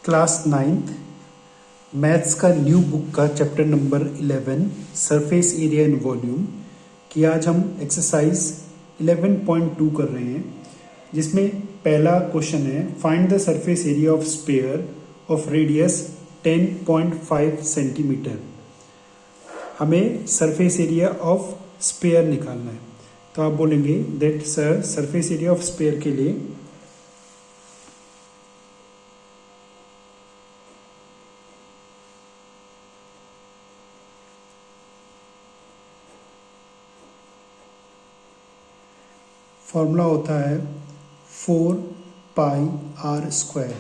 Class 9th maths का new book का chapter number 11 surface area in volume की आज हम एक्सरसाइज 11.2 कर रहे हैं, जिसमें पहला क्वेश्चन है find the surface area of sphere of radius 10.5 centimetre. हमें सरफेस एरिया ऑफ स्फीयर निकालना है। तो आप बोलेंगे that sir surface area of sphere के लिए फॉर्मूला होता है 4πr²।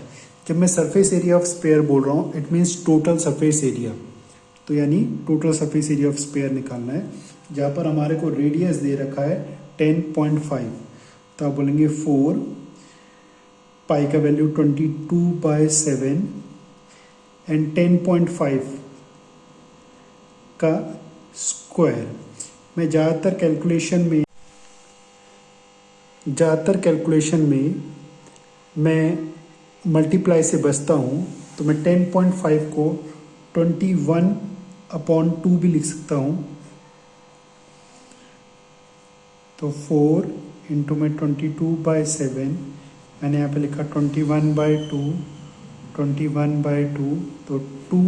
जब मैं सरफेस एरिया ऑफ स्फीयर बोल रहा हूँ it means total surface area. तो यानी total surface area of sphere निकालना है, जहाँ पर हमारे को रेडियस दे रखा है 10.5। तो आप बोलेंगे 4 पाई का वैल्यू 22/7 एंड 10.5 का स्क्वायर। मैं ज़्यादातर कैलकुलेशन में मैं मल्टीप्लाई से बचता हूँ, तो मैं 10.5 को 21/2 भी लिख सकता हूँ। तो 4 इंटू में 22/7, मैंने यहाँ पे लिखा 21/2, 21/2, तो 2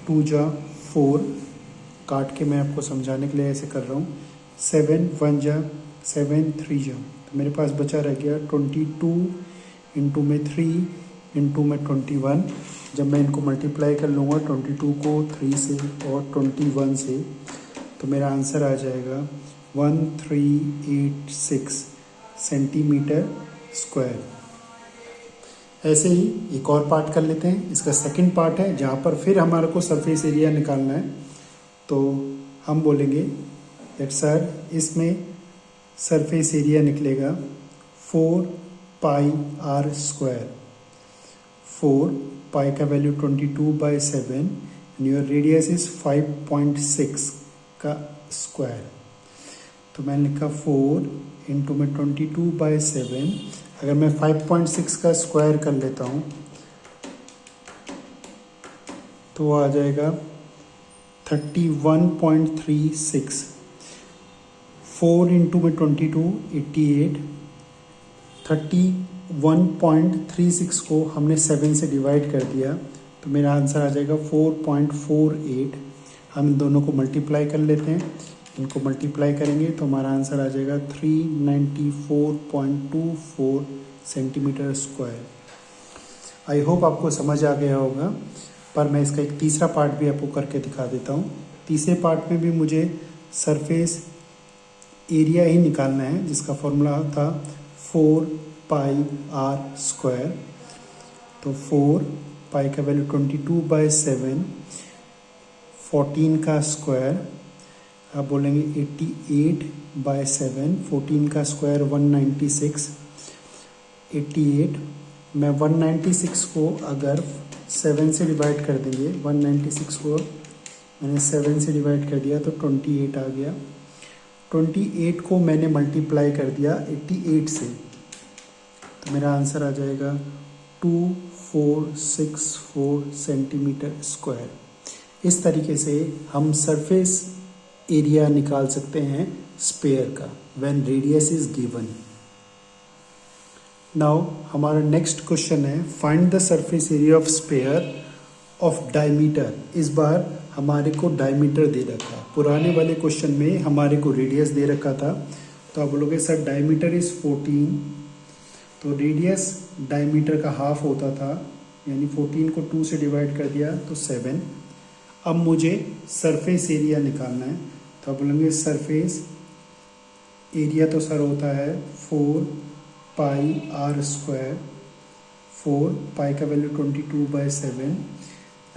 2 जा 4, काट के मैं आपको समझाने के लिए ऐसे कर रहा हूँ। 7 1 जा 7 3 जा, तो मेरे पास बचा रह गया 22 इंटू में 3 इंटू में 21। जब मैं इनको मल्टीप्लाई कर लूँगा 22 को 3 से और 21 से, तो मेरा आंसर आ जाएगा 1386 सेंटीमीटर स्क्वायर। ऐसे ही एक और पार्ट कर लेते हैं। इसका सेकंड पार्ट है जहाँ पर फिर हमारे को सरफेस एरिया निकालना है। तो हम बोलेंगे दैट सर इसमें सरफेस एरिया निकलेगा 4πr²। 4 पाई का value 22/7 and your radius is 5.6 का स्क्वायर। तो मैंने लिखा 4 इंटू में 22/7। अगर मैं 5.6 का स्क्वायर कर लेता हूँ तो आ जाएगा 31.36। 4 इंटू में 22 88। 31.36 को हमने 7 से डिवाइड कर दिया, तो मेरा आंसर आ जाएगा 4.48। हम इन दोनों को मल्टीप्लाई कर लेते हैं। इनको मल्टीप्लाई करेंगे तो हमारा आंसर आ जाएगा 394.24 सेंटीमीटर स्क्वायर। आई होप आपको समझ आ गया होगा, पर मैं इसका एक तीसरा पार्ट भी आपको करके दिखा देता हूँ। तीसरे पार्ट में भी मुझे सरफेस एरिया ही निकालना है, जिसका फॉर्मूला था 4πr²। तो 4 पाई का वैल्यू 22/7, 14 का स्क्वायर। आप बोलेंगे 88/7, 14 का स्क्वायर 196। 88 मैं 196 को अगर 7 से डिवाइड कर देंगे, 196 को मैंने 7 से डिवाइड कर दिया तो 28 आ गया। 28 को मैंने मल्टीप्लाई कर दिया 88 से, तो मेरा आंसर आ जाएगा 2464 सेंटीमीटर स्क्वायर। इस तरीके से हम सरफेस एरिया निकाल सकते हैं स्फीयर का when radius is given. Now हमारा नेक्स्ट क्वेश्चन है find the surface area of sphere of diameter. इस बार हमारे को डायमीटर दे रखा है। पुराने वाले क्वेश्चन में हमारे को रेडियस दे रखा था। तो आप बोलोगे सर डायमीटर इज 14, तो रेडियस डायमीटर का हाफ होता था, यानी 14 को 2 से डिवाइड कर दिया तो 7। अब मुझे सरफेस एरिया निकालना है। तो आप बोलेंगे सरफेस एरिया तो सर होता है 4πr²। 4 पाई का वैल्यू 22/7,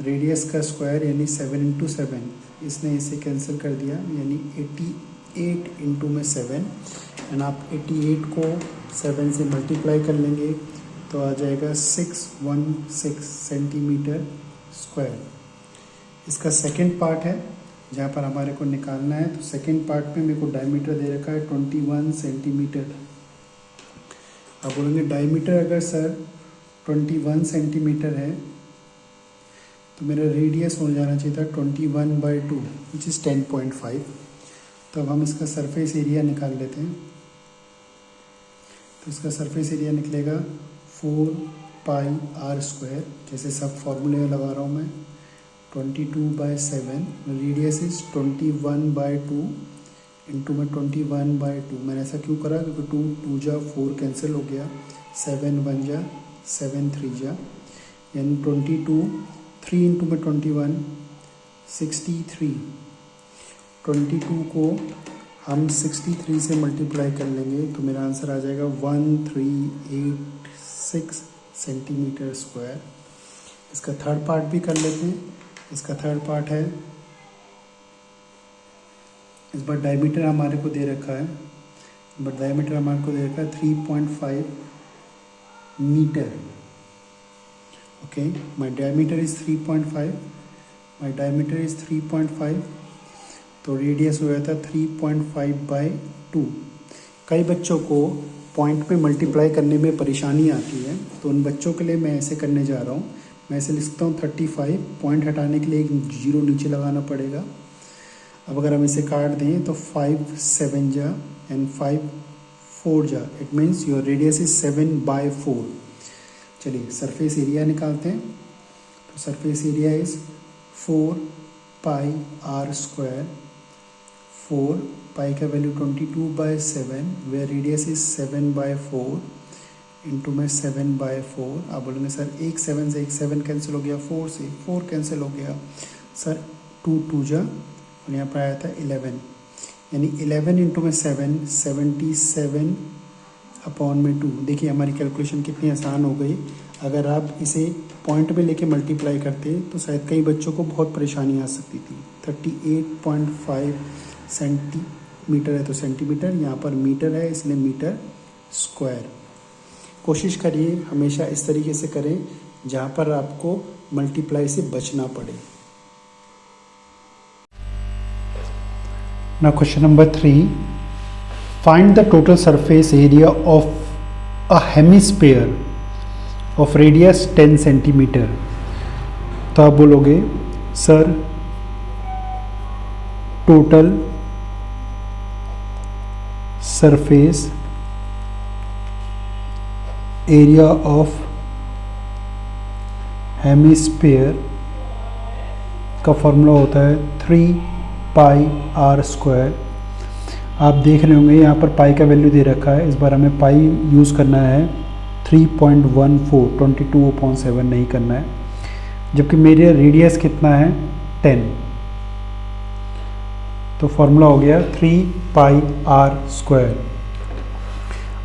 रेडियस का स्क्वायर यानी 7 इंटू 7, इसने इसे कैंसिल कर दिया यानी 88 इंटू में 7। एंड आप 88 को 7 से मल्टीप्लाई कर लेंगे तो आ जाएगा 616 सेंटीमीटर स्क्वायर। इसका सेकंड पार्ट है जहाँ पर हमारे को निकालना है। तो सेकंड पार्ट में मेरे को डायमीटर दे रखा है 21 सेंटीमीटर। आप बोलेंगे डायमीटर अगर सर 21 सेंटीमीटर है तो मेरा रेडियस हो जाना चाहिए था 21/2 विच इज़ 10.5। तो अब हम इसका सरफेस एरिया निकाल लेते हैं। तो इसका सरफेस एरिया निकलेगा 4πr², जैसे सब फॉर्मूले लगा रहा हूँ मैं, 22/7, रेडियस इज 21/2 इंटू में 21/2। मैंने ऐसा क्यों करा, क्योंकि 2 जा 4 कैंसिल हो गया, 7 1 जा 7 3 जा, यानी 22, 3 इंटू में 21 63। 22 को हम 63 से मल्टीप्लाई कर लेंगे तो मेरा आंसर आ जाएगा 1386 सेंटीमीटर स्क्वायर। इसका थर्ड पार्ट भी कर लेते हैं। इसका थर्ड पार्ट है, इस बार डायमीटर हमारे को दे रखा है, 3.5 metre. Okay, my diameter is 3.5, तो रेडियस हो जाता 3.5/2। कई बच्चों को पॉइंट पे मल्टीप्लाई करने में परेशानी आती है, तो उन बच्चों के लिए मैं ऐसे करने जा रहा हूँ। मैं ऐसे लिखता हूँ 35, पॉइंट हटाने के लिए एक 0 नीचे लगाना पड़ेगा। अब अगर हम इसे काट दें तो 5 7 जा एंड 5 4 जा, it means your radius is 7/4। चलिए सरफेस एरिया निकालते हैं। तो surface area is 4πr²। 4 pi का value 22/7, where radius is 7/4 into में 7/4। आप बोलेंगे सर एक 7 से एक 7 कैंसिल हो गया, 4 से 4 कैंसिल हो गया। सर 2 2 जा और यहाँ पर आया था 11, यानी 11 इंटू में 7 77/2। देखिए हमारी कैलकुलेशन कितनी आसान हो गई। अगर आप इसे पॉइंट में लेके मल्टीप्लाई करते तो शायद कई बच्चों को बहुत परेशानी आ सकती थी। 38.5 सेंटीमीटर है तो सेंटीमीटर, यहाँ पर मीटर है इसलिए मीटर स्क्वायर। कोशिश करिए हमेशा इस तरीके से करें जहाँ पर आपको मल्टीप्लाई से बचना पड़े। Now question number 3, find the total surface area of a hemisphere of radius 10 centimeter। तो आप बोलोगे sir total surface area of hemisphere का फॉर्मूला होता है 3πr²। आप देख रहे होंगे यहाँ पर पाई का वैल्यू दे रखा है, इस बार हमें पाई यूज़ करना है 3.14, 22/7 नहीं करना है, जबकि मेरे रेडियस कितना है 10। तो फॉर्मूला हो गया 3πr²।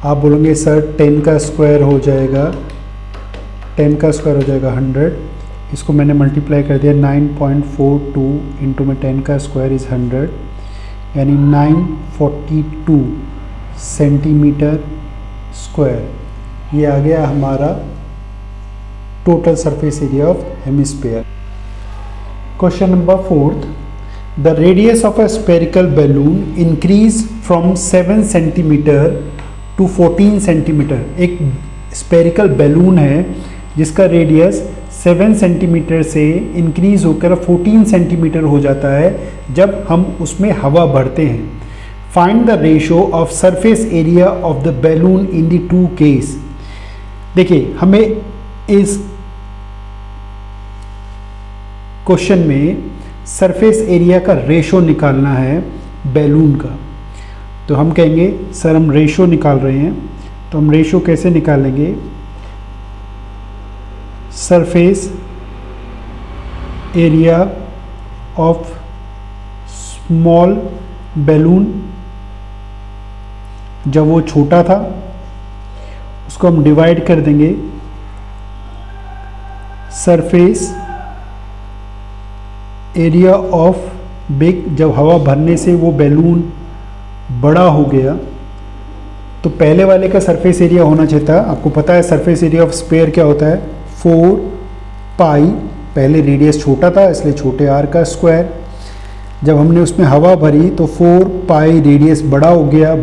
आप बोलेंगे सर 10 का स्क्वायर हो जाएगा 100। इसको मैंने मल्टीप्लाई कर दिया 9.42 इंटू में 10 का स्क्वायर इज़ 100, यानी 942 सेंटीमीटर स्क्वायर। ये आ गया हमारा total surface area of hemisphere. Question number 4, the radius of a spherical balloon increase from 7 centimetre to 14 centimetre. एक स्फेरिकल बैलून है जिसका रेडियस 7 सेंटीमीटर से इंक्रीज होकर 14 सेंटीमीटर हो जाता है जब हम उसमें हवा भरते हैं। Find the ratio of surface area of the balloon in the two case. देखिए हमें इस क्वेश्चन में सरफेस एरिया का रेशो निकालना है बैलून का। तो हम कहेंगे सर हम रेशो निकाल रहे हैं, तो हम रेशो कैसे निकालेंगे, surface area of small balloon जब वो छोटा था उसको हम डिवाइड कर देंगे सरफेस एरिया ऑफ बिग। जब हवा भरने से वो बैलून बड़ा हो गया तो पहले वाले का सरफेस एरिया होना चाहिए था, आपको पता है सरफेस एरिया ऑफ स्फीयर क्या होता है 4π। पहले रेडियस छोटा था इसलिए छोटे r का स्क्वायर। जब हमने उसमें हवा भरी तो 4π रेडियस बड़ा हो गया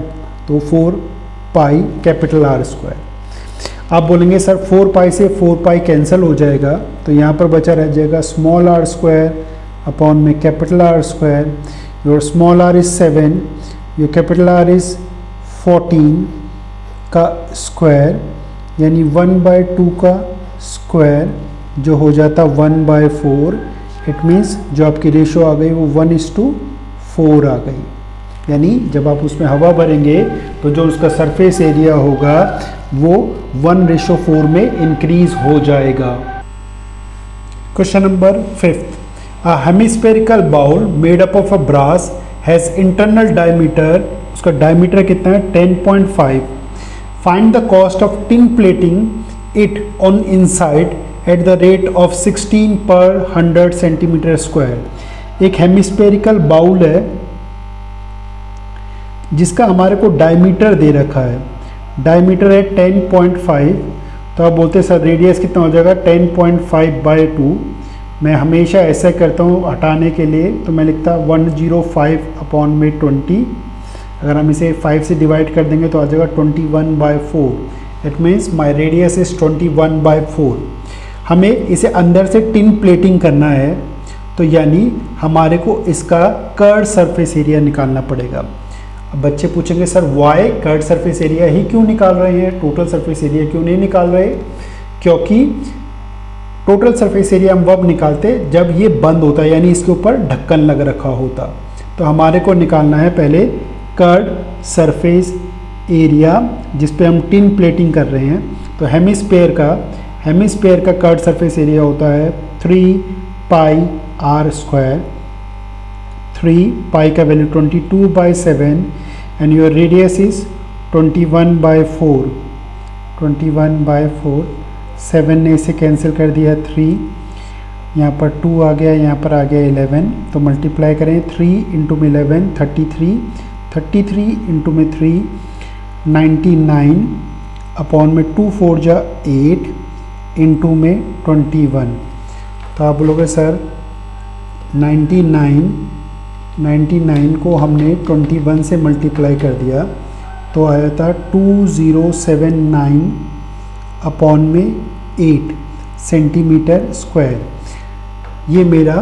तो 4π कैपिटल R स्क्वायर। आप बोलेंगे सर 4 पाई से 4 पाई कैंसिल हो जाएगा, तो यहाँ पर बचा रह जाएगा स्मॉल आर स्क्वायर अपॉन में capital R square. Your small R is 7, your capital R is 14 का स्क्वायर, यानी 1/2 का स्क्वायर जो हो जाता 1/4. इट मीन्स जो आपकी रेशो आ गई वो 1:4 आ गई. यानी जब आप उसमें हवा भरेंगे तो जो उसका सरफेस एरिया होगा वो 1:4 में इंक्रीज हो जाएगा. Question number 5. A hemispherical bowl made up of a brass has internal diameter, उसका डायमीटर कितना है 10.5. Find the cost of tin plating it on inside at the rate of 16 per 100 centimetre square. एक hemispherical bowl है जिसका हमारे को diameter दे रखा है. डायमीटर है 10.5. तो आप बोलते हैं सर रेडियस कितना हो जाएगा 10.5/2. मैं हमेशा ऐसा करता हूँ हटाने के लिए, तो मैं लिखता 105/20. अगर हम इसे 5 से डिवाइड कर देंगे तो आ जाएगा 21/4. It means my radius is 21/4. हमें इसे अंदर से टिन प्लेटिंग करना है, तो यानी हमारे को इसका कर्ड सरफेस एरिया निकालना पड़ेगा. अब बच्चे पूछेंगे sir why curved surface area ही क्यों निकाल रहे हैं, टोटल सरफेस एरिया क्यों नहीं निकाल रहे? क्योंकि टोटल सरफेस एरिया हम वब निकालते जब ये बंद होता है, यानी इसके ऊपर ढक्कन लग रखा होता. तो हमारे को निकालना है पहले कर्ड सरफेस एरिया जिस पे हम टिन प्लेटिंग कर रहे हैं. तो हेमिस्फेयर का कर्ड सरफेस एरिया होता है 3 पाई आर स्क्वायर. 3 पाई का value 22/7 and your radius is 21/4. 21/4. 7 ने इसे कैंसिल कर दिया 3, यहाँ पर 2 आ गया, यहाँ पर आ गया 11. तो मल्टीप्लाई करें 3 इंटू में 11 33, 33 इंटू में 3 99 अपॉन में 2 4 जा 8 इंटू में 21. तो आप बोलोगे सर 99 को हमने 21 से मल्टीप्लाई कर दिया तो आया था 2079 अपॉन में 8 सेंटीमीटर स्क्वायर. ये मेरा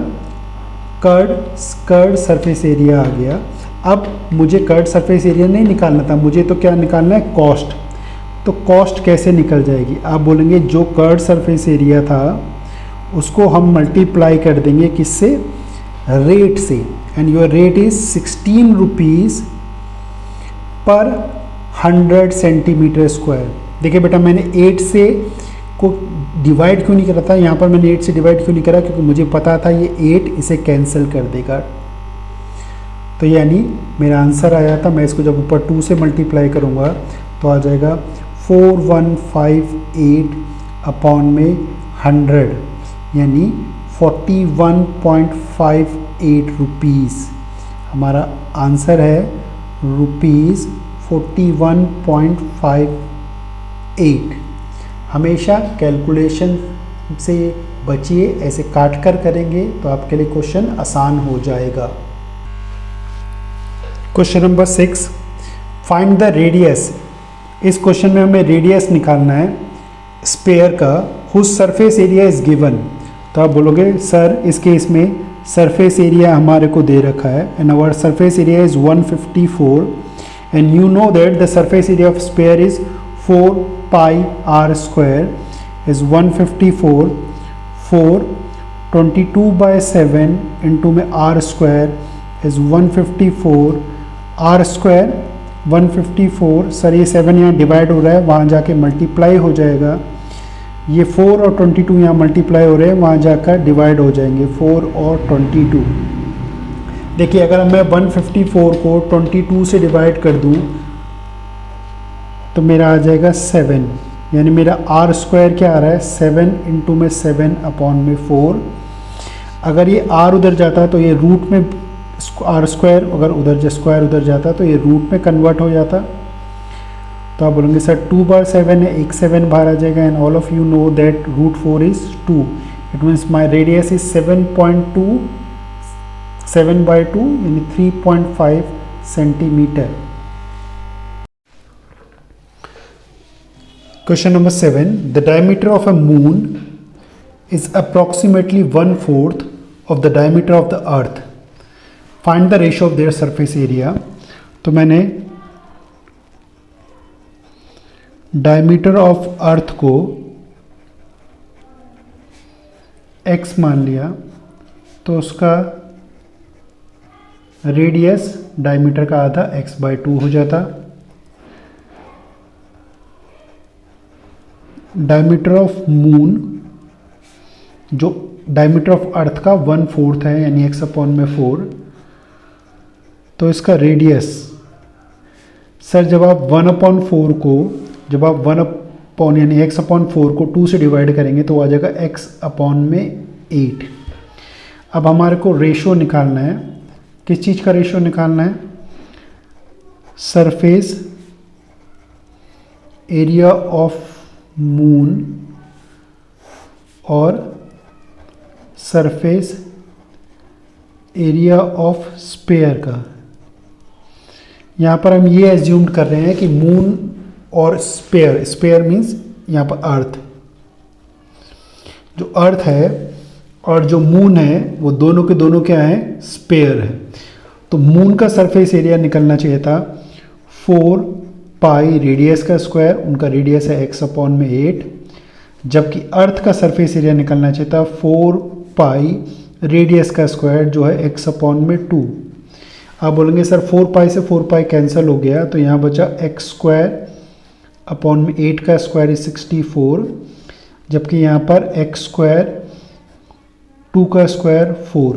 कर्ड सरफेस एरिया आ गया. अब मुझे कर्ड सरफेस एरिया नहीं निकालना था, मुझे तो क्या निकालना है कॉस्ट. तो कॉस्ट कैसे निकल जाएगी? आप बोलेंगे जो कर्ड सरफेस एरिया था उसको हम मल्टीप्लाई कर देंगे किससे? रेट से. And your rate is 16 rupees पर 100 सेंटीमीटर स्क्वायर. देखिए बेटा मैंने 8 से को डिवाइड क्यों नहीं करा था, यहाँ पर मैंने 8 से डिवाइड क्यों नहीं करा, क्योंकि मुझे पता था ये 8 इसे कैंसिल कर देगा. तो यानी मेरा आंसर आया था, मैं इसको जब ऊपर 2 से मल्टीप्लाई करूँगा तो आ जाएगा 4158 अपॉन में 100 यानी 41.58 रुपीज़. हमारा आंसर है रुपीज़ 41.58. हमेशा कैलकुलेशन से बचिए, ऐसे काट कर करेंगे तो आपके लिए क्वेश्चन आसान हो जाएगा. Question number 6. Find the radius. इस क्वेश्चन में हमें रेडियस निकालना है स्पेयर का whose surface area is given. तो आप बोलोगे सर इस केस में सरफेस एरिया हमारे को दे रखा है and our surface area is 154 and you know that the surface area of sphere is 4 pi are square is 154 4 22/7 into में r square is 154 r square 154. Sir ये 7 यहाँ डिवाइड हो रहा है, वहाँ जाके मल्टीप्लाई हो जाएगा. ये 4 और 22 यहाँ मल्टीप्लाई हो रहे हैं, वहाँ जाकर डिवाइड हो जाएंगे 4 और 22. देखिए अगर मैं 154 को 22 से डिवाइड कर दूँ तो मेरा आ जाएगा 7, यानी मेरा आर स्क्वायर क्या आ रहा है 7 इंटू में 7 अपॉन में 4. अगर ये आर उधर जाता तो ये रूट में आर स्क्वायर, अगर उधर स्क्वायर उधर जाता तो ये रूट में कन्वर्ट हो जाता. तो आप बोलेंगे सर 2/7 है, एक 7 बाहर आ जाएगा and all of you know that √4 is 2. It means my radius is 7.2 7/2 यानी 3.5 centimetre. Question number 7. The diameter of a moon is approximately 1/4 of the diameter of the earth. Find the ratio of their surface area. तो मैंने diameter of earth को x मान लिया, तो उसका radius diameter का आधा x/2 हो जाता। डायमीटर ऑफ मून, जो डायमीटर ऑफ अर्थ का 1/4 है यानी x/4, तो इसका रेडियस, सर जब आप 1/4 को, जब आप 1 यानी x/4 को 2 से डिवाइड करेंगे तो आ जाएगा x/8। अब हमारे को रेशो निकालना है। किस चीज़ का रेशो निकालना है? सरफेस एरिया ऑफ मून और सरफेस एरिया ऑफ स्फीयर का। यहाँ पर हम ये एज्यूम कर रहे हैं कि मून और स्फीयर, स्फीयर मीन्स यहाँ पर अर्थ, जो अर्थ है और जो मून है वो दोनों के दोनों क्या है? स्फीयर है। तो मून का सरफेस एरिया निकलना चाहिए था 4 पाई रेडियस का स्क्वायर, उनका रेडियस है x/8, जबकि अर्थ का सरफेस एरिया निकलना चाहिए था 4 पाई रेडियस का स्क्वायर जो है x/2। आप बोलेंगे सर 4 पाई से 4 पाई कैंसिल हो गया, तो यहाँ बचा x²/8 का स्क्वायर इज 64, जबकि यहाँ पर x² 2 का स्क्वायर 4।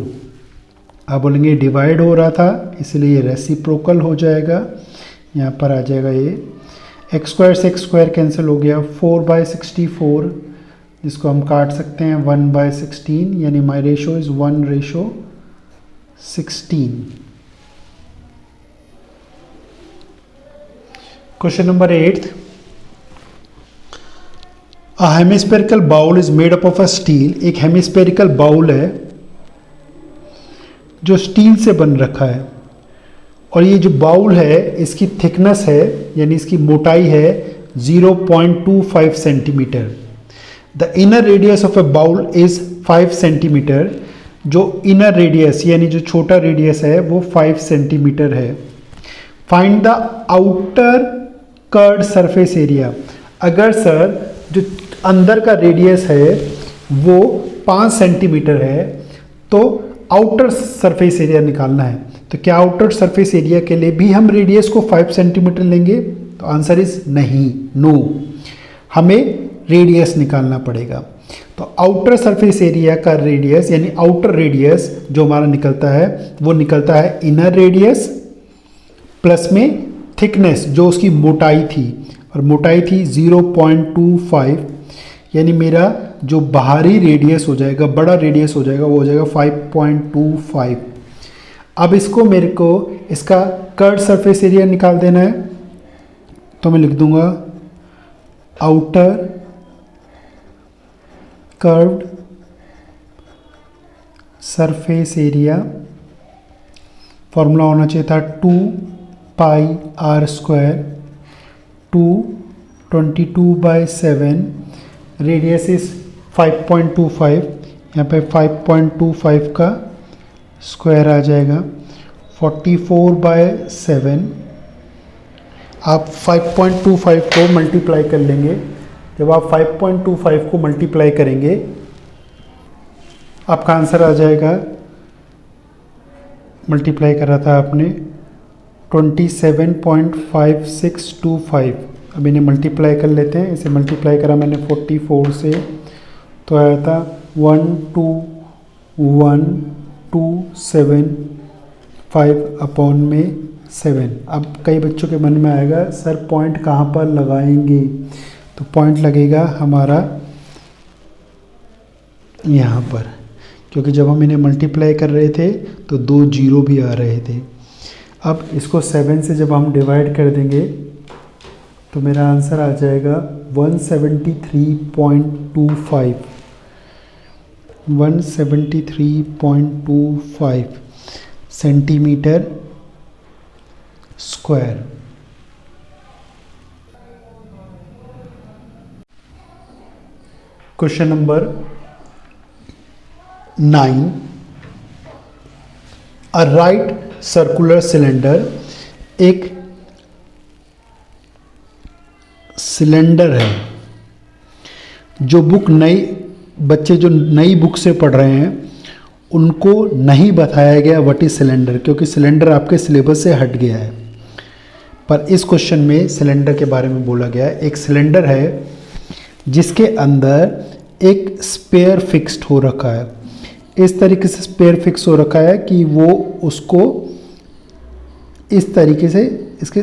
आप बोलेंगे डिवाइड हो रहा था इसलिए ये रेसिप्रोकल हो जाएगा। यहाँ पर आ जाएगा ये x² से x² कैंसिल हो गया, 4/64, जिसको हम काट सकते हैं 1/16, यानी my ratio is 1:16। Question number 8। A hemispherical bowl is made up of a steel. एक हेमिस्फेरिकल बाउल है जो स्टील से बन रखा है, और ये जो बाउल है इसकी थिकनेस है यानी इसकी मोटाई है 0.25 centimetre. The inner radius of a bowl is 5 centimetre. जो इनर रेडियस यानी जो छोटा रेडियस है वो 5 सेंटीमीटर है। Find the outer curved surface area. अगर सर जो अंदर का रेडियस है वो 5 सेंटीमीटर है तो आउटर सरफेस एरिया निकालना है। तो क्या आउटर सरफेस एरिया के लिए भी हम रेडियस को 5 सेंटीमीटर लेंगे? तो आंसर इज नहीं, नो, हमें रेडियस निकालना पड़ेगा। तो आउटर सरफेस एरिया का रेडियस यानी आउटर रेडियस जो हमारा निकलता है वो निकलता है इनर रेडियस प्लस में थिकनेस जो उसकी मोटाई थी, और मोटाई थी 0.25, यानी मेरा जो बाहरी रेडियस हो जाएगा, बड़ा रेडियस हो जाएगा, वो हो जाएगा 5.25। अब इसको मेरे को इसका कर्व सरफेस एरिया निकाल देना है, तो मैं लिख दूंगा outer curved surface area, formula होना चाहिए था 2 पाई r², 22/7, रेडियस इज 5.25, यहाँ पे 5.25 का स्क्वायर आ जाएगा 44/7। आप 5.25 को मल्टीप्लाई कर लेंगे। जब आप 5.25 को मल्टीप्लाई करेंगे आपका आंसर आ जाएगा, मल्टीप्लाई करा था आपने 27.5625। अब इन्हें मल्टीप्लाई कर लेते हैं। इसे मल्टीप्लाई करा मैंने 44 से, तो आया था 121,275/7। अब कई बच्चों के मन में आएगा सर पॉइंट कहाँ पर लगाएंगे? तो पॉइंट लगेगा हमारा यहाँ पर, क्योंकि जब हम इन्हें मल्टीप्लाई कर रहे थे तो 2 जीरो भी आ रहे थे। अब इसको 7 से जब हम डिवाइड कर देंगे तो मेरा आंसर आ जाएगा 173.25 centimetre square. Question number 9, a right circular cylinder, एक सिलेंडर है जो बच्चे जो नई बुक से पढ़ रहे हैं उनको नहीं बताया गया व्हाट इज सिलेंडर, क्योंकि सिलेंडर आपके सिलेबस से हट गया है। पर इस क्वेश्चन में सिलेंडर के बारे में बोला गया है। एक सिलेंडर है जिसके अंदर एक स्पेयर फिक्स्ड हो रखा है। इस तरीके से स्पेयर फिक्स हो रखा है कि वो उसको इस तरीके से इसके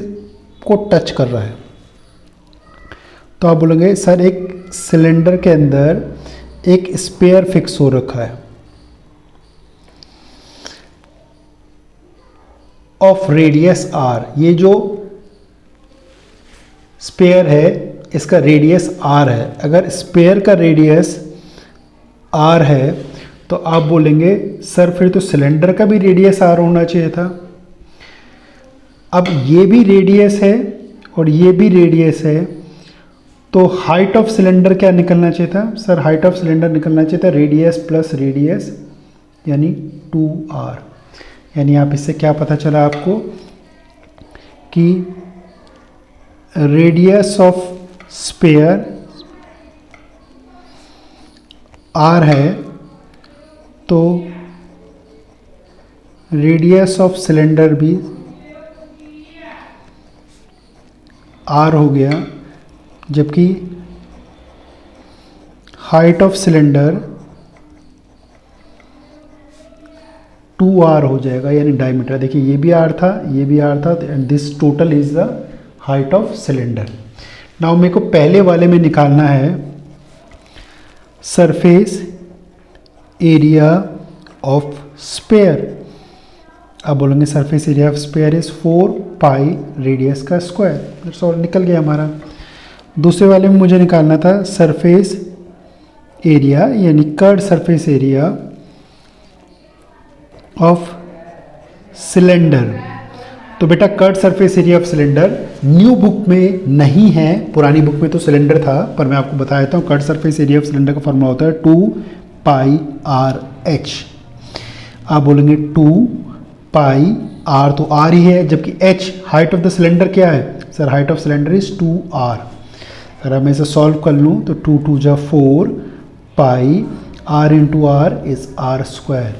को टच कर रहा है। तो आप बोलेंगे सर एक सिलेंडर के अंदर एक स्पेयर फिक्स हो रखा है ऑफ रेडियस आर। ये जो स्पेयर है इसका रेडियस आर है। अगर स्पेयर का रेडियस आर है तो आप बोलेंगे सर फिर तो सिलेंडर का भी रेडियस आर होना चाहिए था। अब ये भी रेडियस है और ये भी रेडियस है, तो हाइट ऑफ सिलेंडर क्या निकलना चाहिए था? सर हाइट ऑफ सिलेंडर निकलना चाहिए था रेडियस प्लस रेडियस यानी 2r। यानी आप इससे क्या पता चला आपको कि रेडियस ऑफ स्पेयर r है तो रेडियस ऑफ सिलेंडर भी r हो गया, जबकि हाइट ऑफ सिलेंडर 2r हो जाएगा यानी डायमीटर। देखिए ये भी r था, ये भी r था, and this total is the height of cylinder. Now मेरे को पहले वाले में निकालना है सरफेस एरिया ऑफ स्पेयर। अब बोलेंगे surface area of sphere is 4 pi radius का स्क्वायर। दैट्स ऑल, निकल गया हमारा। दूसरे वाले में मुझे निकालना था सरफेस एरिया यानी curved surface area of cylinder. तो बेटा curved surface area of cylinder new book में नहीं है, पुरानी बुक में तो सिलेंडर था, पर मैं आपको बता देता हूँ curd surface area of cylinder का फॉर्मूला होता है 2 पाई आर एच। आप बोलेंगे 2 पाई आर, तो आर ही है, जबकि H height of the cylinder क्या है? Sir height of cylinder is 2r। अगर मैं इसे सॉल्व कर लूँ तो 2 2 जा 4 pi r into r is r square.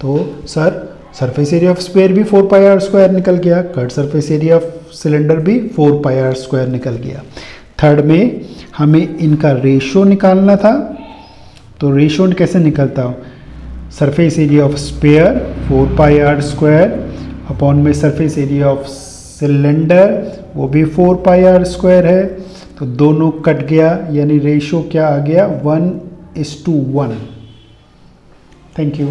तो sir surface area of sphere भी 4 पाई आर स्क्वायर निकल गया, curved surface area of cylinder भी 4 पाई आर स्क्वायर निकल गया। थर्ड में हमें इनका रेशो निकालना था, तो रेशो कैसे निकलता हो? Surface area of sphere 4 pi are square upon में सरफेस एरिया ऑफ सिलेंडर वो भी 4 पाई आर स्क्वायर है, तो दोनों कट गया यानी रेशो क्या आ गया? 1:1। Thank you.